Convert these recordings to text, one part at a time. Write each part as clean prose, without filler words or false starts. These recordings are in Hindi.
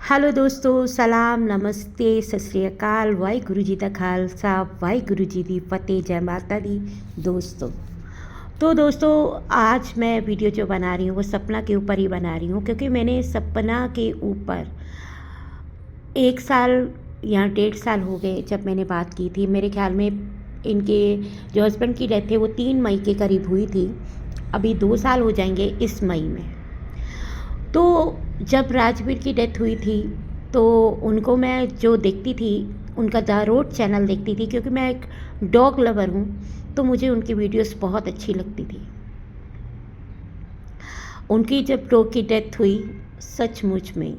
हेलो दोस्तों, सलाम, नमस्ते, सत श्री अकाल, वाहिगुरु जी का खालसा, वाहिगुरु जी दी फतेह, जय माता दी। दोस्तों आज मैं वीडियो जो बना रही हूँ वो सपना के ऊपर ही बना रही हूँ, क्योंकि मैंने सपना के ऊपर 1 साल या 1.5 साल हो गए जब मैंने बात की थी। मेरे ख्याल में इनके जो हस्बैंड की डेथ है वो 3 मई के करीब हुई थी। अभी 2 साल हो जाएंगे इस मई में। तो जब राजवीर की डेथ हुई थी तो उनको मैं जो देखती थी, उनका द रोड चैनल देखती थी, क्योंकि मैं एक डॉग लवर हूँ, तो मुझे उनकी वीडियोस बहुत अच्छी लगती थी। उनकी जब डॉग की डेथ हुई, सचमुच में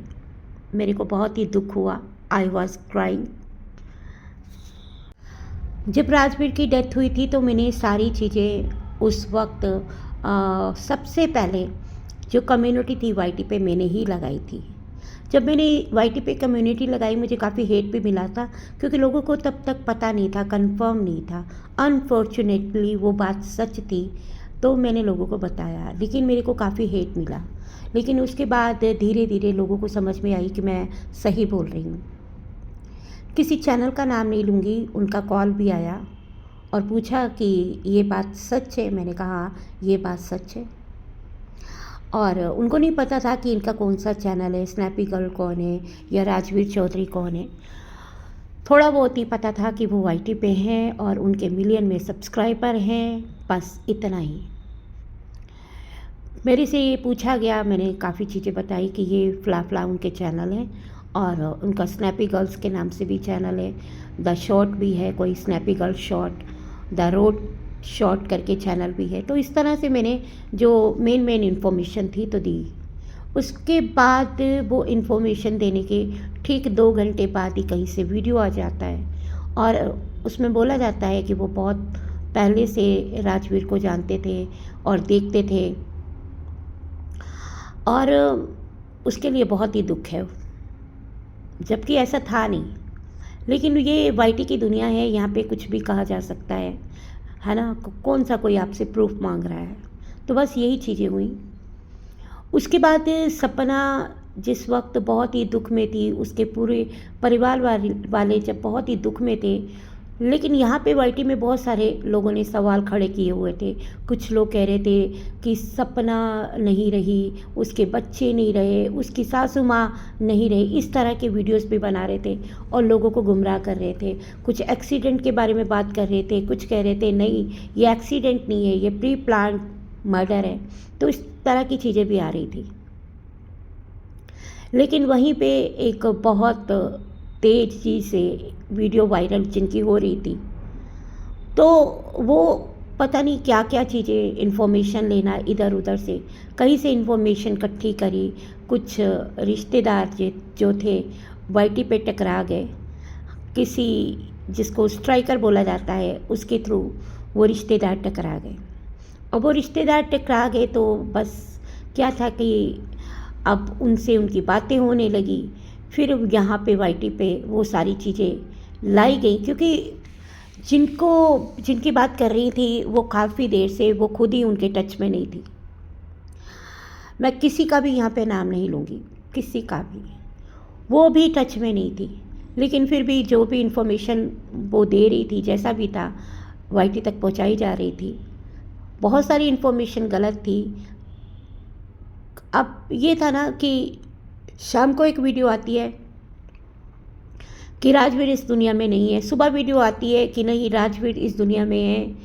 मेरे को बहुत ही दुख हुआ। I was crying. जब राजवीर की डेथ हुई थी तो मैंने सारी चीज़ें उस वक्त सबसे पहले जो कम्युनिटी थी वाईटी पे मैंने ही लगाई थी। जब मैंने वाईटी पे कम्युनिटी लगाई मुझे काफ़ी हेट भी मिला था, क्योंकि लोगों को तब तक पता नहीं था, कंफर्म नहीं था। अनफॉर्चुनेटली वो बात सच थी, तो मैंने लोगों को बताया, लेकिन मेरे को काफ़ी हेट मिला। लेकिन उसके बाद धीरे धीरे लोगों को समझ में आई कि मैं सही बोल रही हूँ। किसी चैनल का नाम नहीं लूँगी, उनका कॉल भी आया और पूछा कि ये बात सच है। मैंने कहा ये बात सच है। और उनको नहीं पता था कि इनका कौन सा चैनल है, स्नैपी गर्ल कौन है या राजवीर चौधरी कौन है। थोड़ा बहुत ही पता था कि वो वाईटी पे हैं और उनके मिलियन में सब्सक्राइबर हैं, बस इतना ही। मेरे से ये पूछा गया, मैंने काफ़ी चीज़ें बताई कि ये फ़ला उनके चैनल हैं और उनका स्नैपी गर्ल्स के नाम से भी चैनल है। द शॉर्ट भी है, कोई snappy girl short, the road short करके चैनल भी है। तो इस तरह से मैंने जो मेन इन्फॉर्मेशन थी तो दी। उसके बाद वो इन्फॉर्मेशन देने के ठीक 2 घंटे बाद ही कहीं से वीडियो आ जाता है और उसमें बोला जाता है कि वो बहुत पहले से राजवीर को जानते थे और देखते थे, और उसके लिए बहुत ही दुख है, जबकि ऐसा था नहीं। लेकिन ये वाईटी की दुनिया है, यहाँ पे कुछ भी कहा जा सकता है ना। कौन सा कोई आपसे प्रूफ मांग रहा है। तो बस यही चीज़ें हुई। उसके बाद सपना जिस वक्त बहुत ही दुख में थी, उसके पूरे परिवार वाले जब बहुत ही दुख में थे, लेकिन यहाँ पे वाईटी में बहुत सारे लोगों ने सवाल खड़े किए हुए थे। कुछ लोग कह रहे थे कि सपना नहीं रही, उसके बच्चे नहीं रहे, उसकी सासू माँ नहीं रही, इस तरह के वीडियोस भी बना रहे थे और लोगों को गुमराह कर रहे थे। कुछ एक्सीडेंट के बारे में बात कर रहे थे, कुछ कह रहे थे नहीं ये एक्सीडेंट नहीं है, ये प्री प्लान मर्डर है। तो इस तरह की चीज़ें भी आ रही थी। लेकिन वहीं पे एक बहुत तेज़ी से वीडियो वायरल जिनकी हो रही थी, तो वो पता नहीं क्या क्या चीज़ें इन्फॉर्मेशन लेना इधर उधर से कहीं से इन्फॉर्मेशन इकट्ठी करी। कुछ रिश्तेदार जो थे वाईटी पे टकरा गए, किसी जिसको स्ट्राइकर बोला जाता है उसके थ्रू वो रिश्तेदार टकरा गए। और वो रिश्तेदार टकरा गए तो बस क्या था कि अब उनसे उनकी बातें होने लगी। फिर यहाँ पे वाईटी पे वो सारी चीज़ें लाई गई, क्योंकि जिनकी बात कर रही थी वो काफ़ी देर से वो खुद ही उनके टच में नहीं थी। मैं किसी का भी यहाँ पे नाम नहीं लूँगी, किसी का भी, वो भी टच में नहीं थी। लेकिन फिर भी जो भी इन्फॉर्मेशन वो दे रही थी, जैसा भी था, वाईटी तक पहुँचाई जा रही थी। बहुत सारी इन्फॉर्मेशन गलत थी। अब ये था ना कि शाम को एक वीडियो आती है कि राजवीर इस दुनिया में नहीं है, सुबह वीडियो आती है कि नहीं राजवीर इस दुनिया में है।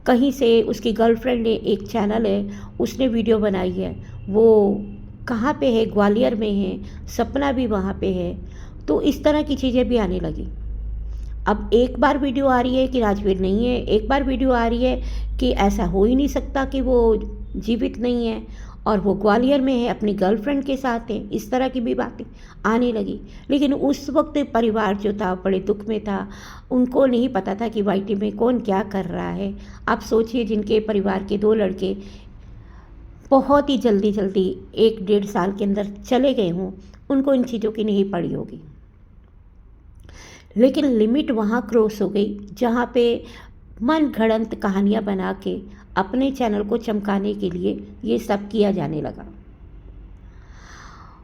कहीं से उसकी गर्लफ्रेंड ने, एक चैनल है उसने वीडियो बनाई है, वो कहाँ पे है, ग्वालियर में है, सपना भी वहाँ पे है। तो इस तरह की चीज़ें भी आने लगी। अब एक बार वीडियो आ रही है कि राजवीर नहीं है, एक बार वीडियो आ रही है कि ऐसा हो ही नहीं सकता कि वो जीवित नहीं है और वो ग्वालियर में है, अपनी गर्लफ्रेंड के साथ है। इस तरह की भी बातें आने लगी। लेकिन उस वक्त परिवार जो था बड़े दुख में था, उनको नहीं पता था कि वाईटी में कौन क्या कर रहा है। आप सोचिए, जिनके परिवार के 2 लड़के बहुत ही जल्दी 1-1.5 साल के अंदर चले गए हों, उनको इन चीज़ों की नहीं पड़ी होगी। लेकिन लिमिट वहाँ क्रॉस हो गई जहाँ पे मन घड़ंत कहानियाँ बना के अपने चैनल को चमकाने के लिए ये सब किया जाने लगा।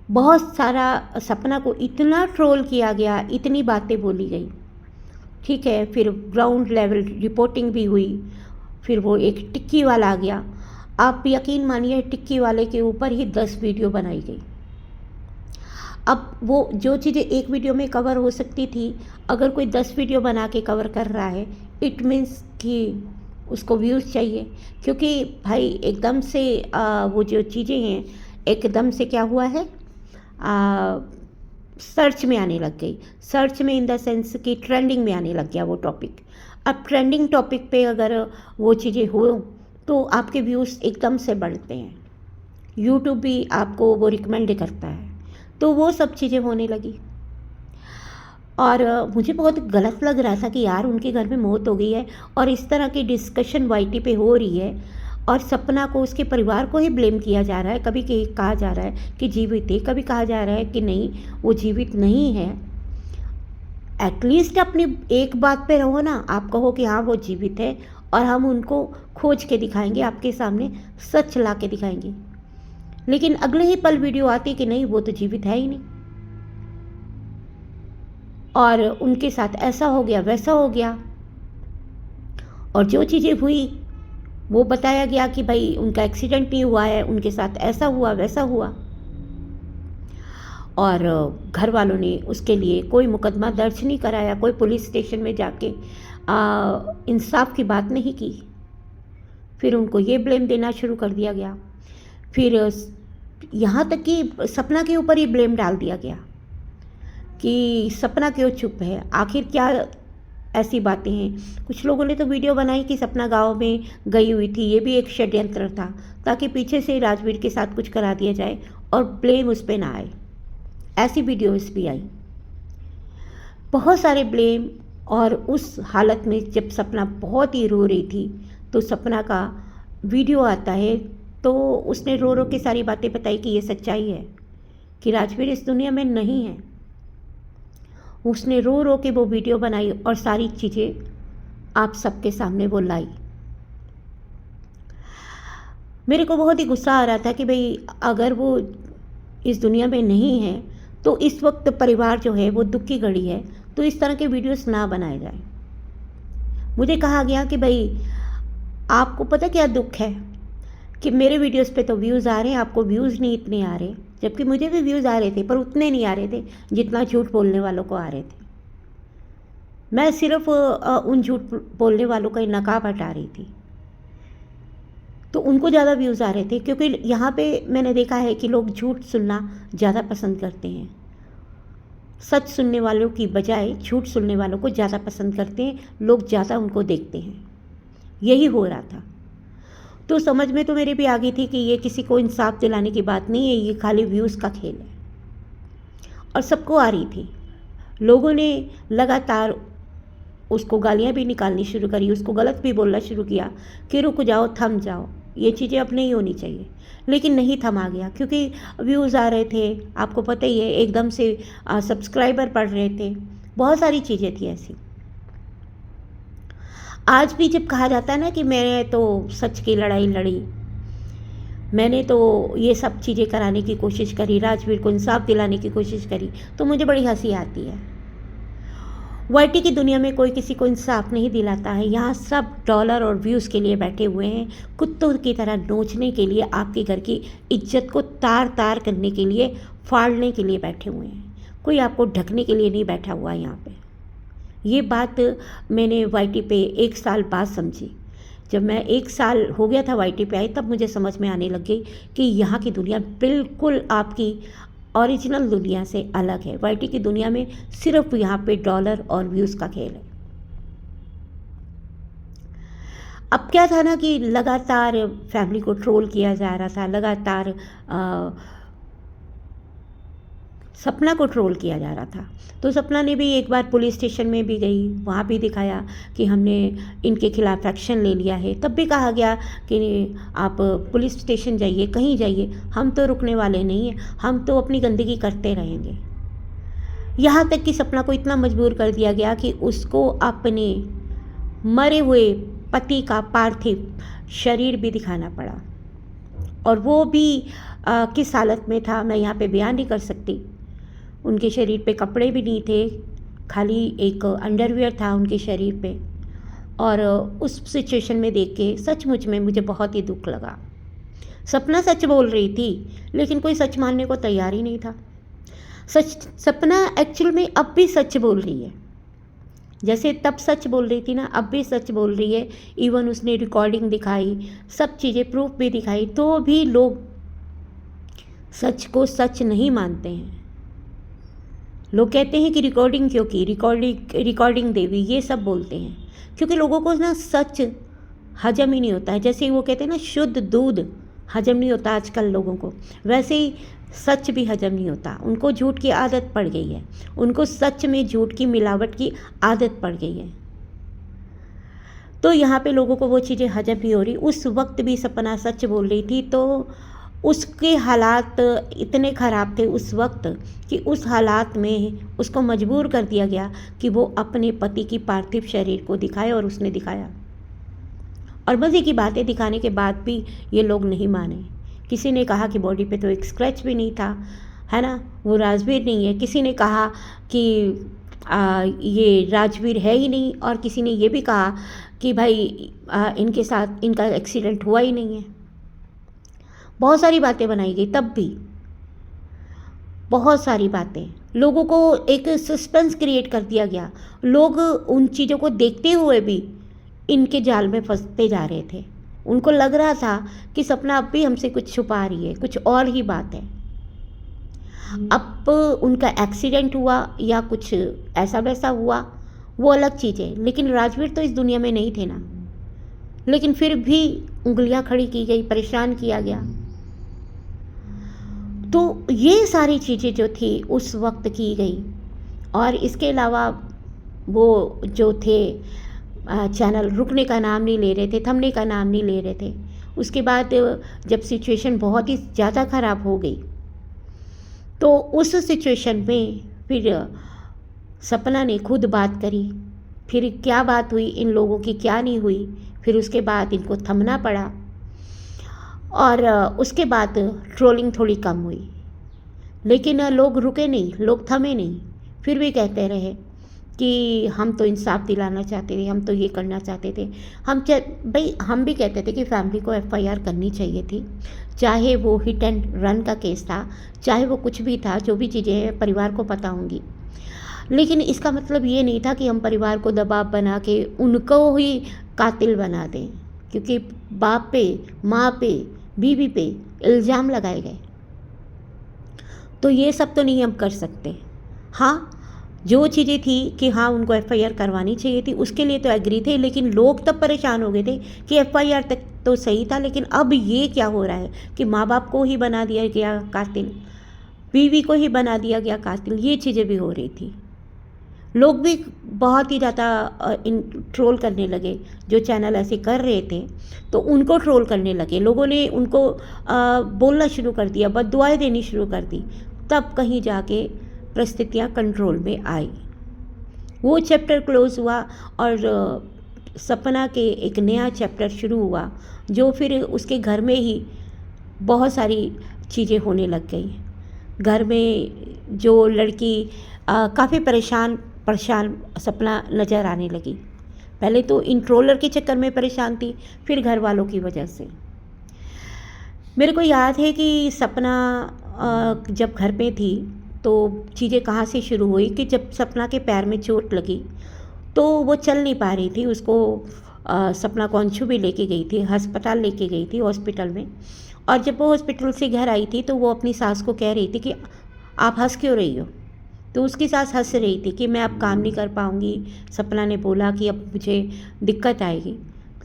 बहुत सारा सपना को इतना ट्रोल किया गया, इतनी बातें बोली गई, ठीक है। फिर ग्राउंड लेवल रिपोर्टिंग भी हुई, फिर वो एक टिक्की वाला आ गया। आप यकीन मानिए टिक्की वाले के ऊपर ही 10 वीडियो बनाई गई। अब वो जो चीज़ें एक वीडियो में कवर हो सकती थी, अगर कोई 10 वीडियो बना के कवर कर रहा है, इट मीन्स कि उसको व्यूज़ चाहिए। क्योंकि भाई एकदम से वो जो चीज़ें हैं एकदम से क्या हुआ है, सर्च में आने लग गई। सर्च में इन द सेंस कि ट्रेंडिंग में आने लग गया वो टॉपिक। अब ट्रेंडिंग टॉपिक पे अगर वो चीज़ें हो तो आपके व्यूज़ एकदम से बढ़ते हैं, यूट्यूब भी आपको वो रिकमेंड करता है। तो वो सब चीज़ें होने लगी और मुझे बहुत गलत लग रहा था कि यार उनके घर में मौत हो गई है और इस तरह की डिस्कशन वाईटी पे हो रही है और सपना को, उसके परिवार को ही ब्लेम किया जा रहा है। कभी कहा जा रहा है कि जीवित है, कभी कहा जा रहा है कि नहीं वो जीवित नहीं है। एटलीस्ट अपनी एक बात पे रहो ना, आप कहो कि हाँ वो जीवित है और हम उनको खोज के दिखाएंगे, आपके सामने सच ला के दिखाएंगे। लेकिन अगले ही पल वीडियो आती कि नहीं वो तो जीवित है ही नहीं और उनके साथ ऐसा हो गया वैसा हो गया। और जो चीज़ें हुई वो बताया गया कि भाई उनका एक्सीडेंट नहीं हुआ है, उनके साथ ऐसा हुआ वैसा हुआ। और घर वालों ने उसके लिए कोई मुकदमा दर्ज नहीं कराया, कोई पुलिस स्टेशन में जाके इंसाफ की बात नहीं की। फिर उनको ये ब्लेम देना शुरू कर दिया गया। फिर यहाँ तक कि सपना के ऊपर ही ब्लेम डाल दिया गया कि सपना क्यों चुप है, आखिर क्या ऐसी बातें हैं। कुछ लोगों ने तो वीडियो बनाई कि सपना गांव में गई हुई थी, ये भी एक षड्यंत्र था ताकि पीछे से राजवीर के साथ कुछ करा दिया जाए और ब्लेम उस पर ना आए। ऐसी वीडियोस भी आई, बहुत सारे ब्लेम। और उस हालत में जब सपना बहुत ही रो रही थी तो सपना का वीडियो आता है तो उसने रो रो के सारी बातें बताई कि ये सच्चाई है कि राजवीर इस दुनिया में नहीं है। उसने रो रो के वो वीडियो बनाई और सारी चीज़ें आप सबके सामने वो लाई। मेरे को बहुत ही गुस्सा आ रहा था कि भाई अगर वो इस दुनिया में नहीं है तो इस वक्त परिवार जो है वो दुख की घड़ी है, तो इस तरह के वीडियोस ना बनाए जाए। मुझे कहा गया कि भाई आपको पता क्या दुख है कि मेरे वीडियोस पे तो व्यूज़ आ रहे हैं, आपको व्यूज़ नहीं इतने आ रहे। जबकि मुझे भी व्यूज़ आ रहे थे पर उतने नहीं आ रहे थे जितना झूठ बोलने वालों को आ रहे थे। मैं सिर्फ उन झूठ बोलने वालों का नकाब हटा रही थी तो उनको ज़्यादा व्यूज़ आ रहे थे। क्योंकि यहाँ पे मैंने देखा है कि लोग झूठ सुनना ज़्यादा पसंद करते हैं, सच सुनने वालों की बजाय झूठ सुनने वालों को ज़्यादा पसंद करते हैं, लोग ज़्यादा उनको देखते हैं। यही हो रहा था। तो समझ में तो मेरे भी आ गई थी कि ये किसी को इंसाफ दिलाने की बात नहीं है, ये खाली व्यूज़ का खेल है। और सबको आ रही थी। लोगों ने लगातार उसको गालियाँ भी निकालनी शुरू करी, उसको गलत भी बोलना शुरू किया कि रुक जाओ, थम जाओ, ये चीज़ें अब नहीं होनी चाहिए। लेकिन नहीं थमा गया क्योंकि व्यूज़ आ रहे थे, आपको पता ही है, एकदम से सब्सक्राइबर बढ़ रहे थे, बहुत सारी चीज़ें थी ऐसी। आज भी जब कहा जाता है ना कि मैंने तो सच की लड़ाई लड़ी, मैंने तो ये सब चीज़ें कराने की कोशिश करी, राजवीर को इंसाफ दिलाने की कोशिश करी, तो मुझे बड़ी हंसी आती है। वाईटी की दुनिया में कोई किसी को इंसाफ नहीं दिलाता है। यहाँ सब डॉलर और व्यूज़ के लिए बैठे हुए हैं, कुत्तों की तरह नोचने के लिए, आपके घर की इज्जत को तार तार करने के लिए, फाड़ने के लिए बैठे हुए हैं। कोई आपको ढकने के लिए नहीं बैठा हुआ है यहाँ पे। ये बात मैंने वाईटी पे 1 साल बाद समझी। जब मैं 1 साल हो गया था वाईटी पे आई, तब मुझे समझ में आने लग गई कि यहाँ की दुनिया बिल्कुल आपकी ओरिजिनल दुनिया से अलग है। वाईटी की दुनिया में सिर्फ यहाँ पे डॉलर और व्यूज़ का खेल है। अब क्या था ना कि लगातार फैमिली को ट्रोल किया जा रहा था, लगातार सपना को ट्रोल किया जा रहा था। तो सपना ने भी एक बार पुलिस स्टेशन में भी गई, वहाँ भी दिखाया कि हमने इनके खिलाफ एक्शन ले लिया है। तब भी कहा गया कि आप पुलिस स्टेशन जाइए, कहीं जाइए, हम तो रुकने वाले नहीं हैं, हम तो अपनी गंदगी करते रहेंगे। यहाँ तक कि सपना को इतना मजबूर कर दिया गया कि उसको अपने मरे हुए पति का पार्थिव शरीर भी दिखाना पड़ा, और वो भी किस हालत में था मैं यहाँ पे बयान नहीं कर सकती। उनके शरीर पे कपड़े भी नहीं थे, खाली एक अंडरवियर था उनके शरीर पे। और उस सिचुएशन में देख के सचमुच में मुझे बहुत ही दुख लगा। सपना सच बोल रही थी, लेकिन कोई सच मानने को तैयार ही नहीं था। सपना एक्चुअल में अब भी सच बोल रही है, जैसे तब सच बोल रही थी ना, अब भी सच बोल रही है। इवन उसने रिकॉर्डिंग दिखाई, सब चीज़ें प्रूफ भी दिखाई, तो भी लोग सच को सच नहीं मानते हैं। लोग कहते हैं कि रिकॉर्डिंग क्यों की, रिकॉर्डिंग देवी, ये सब बोलते हैं, क्योंकि लोगों को ना सच हजम ही नहीं होता है। जैसे वो कहते हैं ना, शुद्ध दूध हजम नहीं होता आजकल लोगों को, वैसे ही सच भी हजम नहीं होता। उनको झूठ की आदत पड़ गई है, उनको सच में झूठ की मिलावट की आदत पड़ गई है। तो यहाँ पे लोगों को वो चीज़ें हजम नहीं हो रही। उस वक्त भी सपना सच बोल रही थी, तो उसके हालात इतने ख़राब थे उस वक्त कि उस हालात में उसको मजबूर कर दिया गया कि वो अपने पति की पार्थिव शरीर को दिखाए, और उसने दिखाया। और मज़े की बातें दिखाने के बाद भी ये लोग नहीं माने। किसी ने कहा कि बॉडी पे तो एक स्क्रैच भी नहीं था, है ना, वो राजवीर नहीं है। किसी ने कहा कि ये राजवीर है ही नहीं, और किसी ने ये भी कहा कि भाई इनके साथ इनका एक्सीडेंट हुआ ही नहीं है। बहुत सारी बातें बनाई गई, तब भी बहुत सारी बातें, लोगों को एक सस्पेंस क्रिएट कर दिया गया। लोग उन चीज़ों को देखते हुए भी इनके जाल में फंसते जा रहे थे। उनको लग रहा था कि सपना अब भी हमसे कुछ छुपा रही है, कुछ और ही बात है। अब उनका एक्सीडेंट हुआ या कुछ ऐसा वैसा हुआ, वो अलग चीज़ है, लेकिन राजवीर तो इस दुनिया में नहीं थे ना। लेकिन फिर भी उंगलियां खड़ी की गई, परेशान किया गया। तो ये सारी चीज़ें जो थी उस वक्त की गई। और इसके अलावा वो जो थे चैनल रुकने का नाम नहीं ले रहे थे, थमने का नाम नहीं ले रहे थे। उसके बाद जब सिचुएशन बहुत ही ज़्यादा ख़राब हो गई, तो उस सिचुएशन में फिर सपना ने खुद बात करी। फिर क्या बात हुई इन लोगों की, क्या नहीं हुई, फिर उसके बाद इनको थमना पड़ा। और उसके बाद ट्रोलिंग थोड़ी कम हुई, लेकिन लोग रुके नहीं, लोग थमे नहीं। फिर भी कहते रहे कि हम तो इंसाफ दिलाना चाहते थे, हम तो ये करना चाहते थे। हम भी कहते थे कि फैमिली को एफआईआर करनी चाहिए थी, चाहे वो हिट एंड रन का केस था, चाहे वो कुछ भी था, जो भी चीज़ें परिवार को पता होंगी। लेकिन इसका मतलब ये नहीं था कि हम परिवार को दबाव बना के उनको ही कातिल बना दें, क्योंकि बाप पे, माँ पे, बीवी पे इल्ज़ाम लगाए गए। तो ये सब तो नहीं हम कर सकते। हाँ, जो चीज़ें थी कि हाँ उनको एफआईआर करवानी चाहिए थी, उसके लिए तो एग्री थे। लेकिन लोग तब परेशान हो गए थे कि एफआईआर तक तो सही था, लेकिन अब ये क्या हो रहा है कि माँ बाप को ही बना दिया गया कातिल, बीवी को ही बना दिया गया कातिल। ये चीज़ें भी हो रही थी। लोग भी बहुत ही ज़्यादा ट्रोल करने लगे। जो चैनल ऐसे कर रहे थे तो उनको ट्रोल करने लगे। लोगों ने उनको बोलना शुरू कर दिया, बददुआएं देनी शुरू कर दी। तब कहीं जाके परिस्थितियाँ कंट्रोल में आई। वो चैप्टर क्लोज़ हुआ और सपना के एक नया चैप्टर शुरू हुआ, जो फिर उसके घर में ही बहुत सारी चीज़ें होने लग गई। घर में जो लड़की काफ़ी परेशान सपना नज़र आने लगी। पहले तो इन ट्रोलर के चक्कर में परेशान थी, फिर घर वालों की वजह से। मेरे को याद है कि सपना जब घर पे थी तो चीज़ें कहाँ से शुरू हुई कि जब सपना के पैर में चोट लगी तो वो चल नहीं पा रही थी। उसको सपना को अंशु भी लेके गई थी, अस्पताल लेके गई थी, हॉस्पिटल में। और जब वो हॉस्पिटल से घर आई थी तो वो अपनी सास को कह रही थी कि आप हंस क्यों रही हो। तो उसकी सास हंस रही थी कि मैं अब काम नहीं कर पाऊँगी। सपना ने बोला कि अब मुझे दिक्कत आएगी,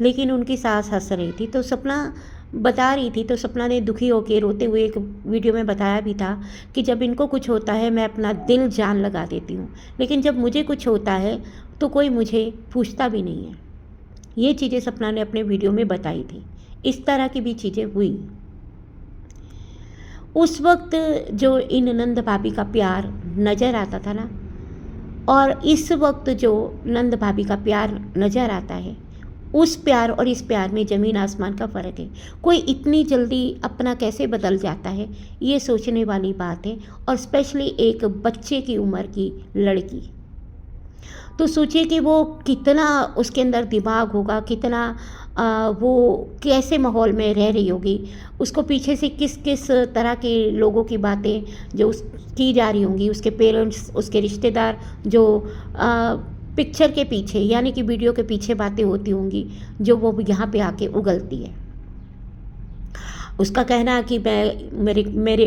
लेकिन उनकी सास हंस रही थी। तो सपना बता रही थी, तो सपना ने दुखी होकर रोते हुए एक वीडियो में बताया भी था कि जब इनको कुछ होता है मैं अपना दिल जान लगा देती हूँ, लेकिन जब मुझे कुछ होता है तो कोई मुझे पूछता भी नहीं है। ये चीज़ें सपना ने अपने वीडियो में बताई थी। इस तरह की भी चीज़ें हुई। उस वक्त जो इन नंद भाभी का प्यार नज़र आता था ना, और इस वक्त जो नंद भाभी का प्यार नज़र आता है, उस प्यार और इस प्यार में ज़मीन आसमान का फ़र्क है। कोई इतनी जल्दी अपना कैसे बदल जाता है, ये सोचने वाली बात है, और स्पेशली एक बच्चे की उम्र की लड़की। तो सोचिए कि वो कितना उसके अंदर दिमाग होगा, कितना वो कैसे माहौल में रह रही होगी, उसको पीछे से किस किस तरह के लोगों की बातें जो की जा रही होंगी, उसके पेरेंट्स, उसके रिश्तेदार, जो पिक्चर के पीछे यानी कि वीडियो के पीछे बातें होती होंगी, जो वो यहाँ पे आके उगलती है। उसका कहना है कि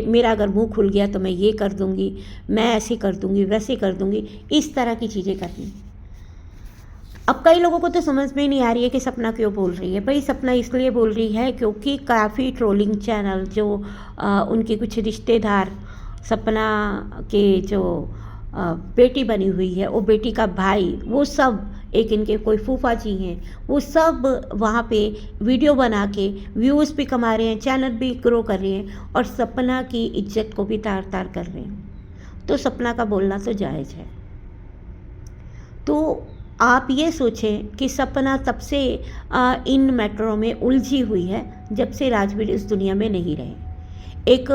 मेरा अगर मुंह खुल गया तो मैं ये कर दूंगी, मैं ऐसे कर दूंगी, वैसे कर दूंगी, इस तरह की चीज़ें करनी। अब कई लोगों को तो समझ में नहीं आ रही है कि सपना क्यों बोल रही है। भाई सपना इसलिए बोल रही है क्योंकि काफ़ी ट्रोलिंग चैनल जो उनके कुछ रिश्तेदार, सपना के जो बेटी बनी हुई है, वो बेटी का भाई, वो सब, एक इनके कोई फूफा जी हैं, वो सब वहाँ पे वीडियो बना के व्यूज़ भी कमा रहे हैं, चैनल भी ग्रो कर रहे हैं, और सपना की इज्जत को भी तार तार कर रहे हैं। तो सपना का बोलना तो जायज़ है। तो आप ये सोचें कि सपना तब से इन मैटरों में उलझी हुई है जब से राजवीर इस दुनिया में नहीं रहे। एक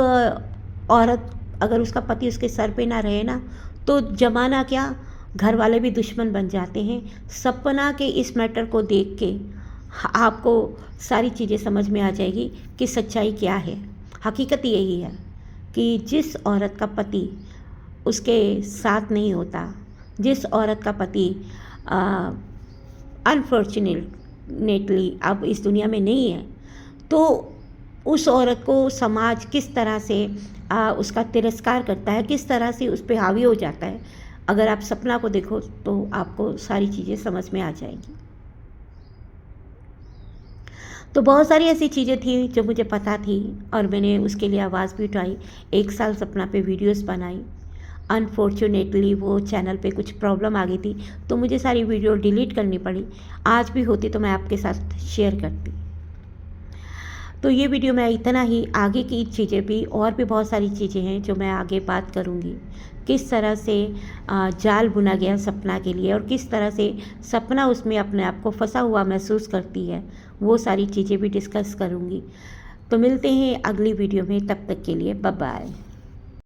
औरत अगर उसका पति उसके सर पे ना रहे ना, तो ज़माना क्या, घर वाले भी दुश्मन बन जाते हैं। सपना के इस मैटर को देख के आपको सारी चीज़ें समझ में आ जाएगी कि सच्चाई क्या है। हकीकत यही है कि जिस औरत का पति उसके साथ नहीं होता, जिस औरत का पति अनफॉर्चुनेटली अब इस दुनिया में नहीं है, तो उस औरत को समाज किस तरह से उसका तिरस्कार करता है, किस तरह से उस पर हावी हो जाता है। अगर आप सपना को देखो तो आपको सारी चीज़ें समझ में आ जाएंगी। तो बहुत सारी ऐसी चीज़ें थी जो मुझे पता थी और मैंने उसके लिए आवाज़ भी उठाई। 1 साल सपना पे वीडियोस बनाई। अनफॉर्चुनेटली वो चैनल पे कुछ प्रॉब्लम आ गई थी, तो मुझे सारी वीडियो डिलीट करनी पड़ी। आज भी होती तो मैं आपके साथ शेयर करती। तो ये वीडियो मैं इतना ही, आगे की चीज़ें भी और भी बहुत सारी चीज़ें हैं जो मैं आगे बात करूँगी। किस तरह से जाल बुना गया सपना के लिए और किस तरह से सपना उसमें अपने आप को फंसा हुआ महसूस करती है, वो सारी चीज़ें भी डिस्कस करूँगी। तो मिलते हैं अगली वीडियो में, तब तक के लिए बाय बाय।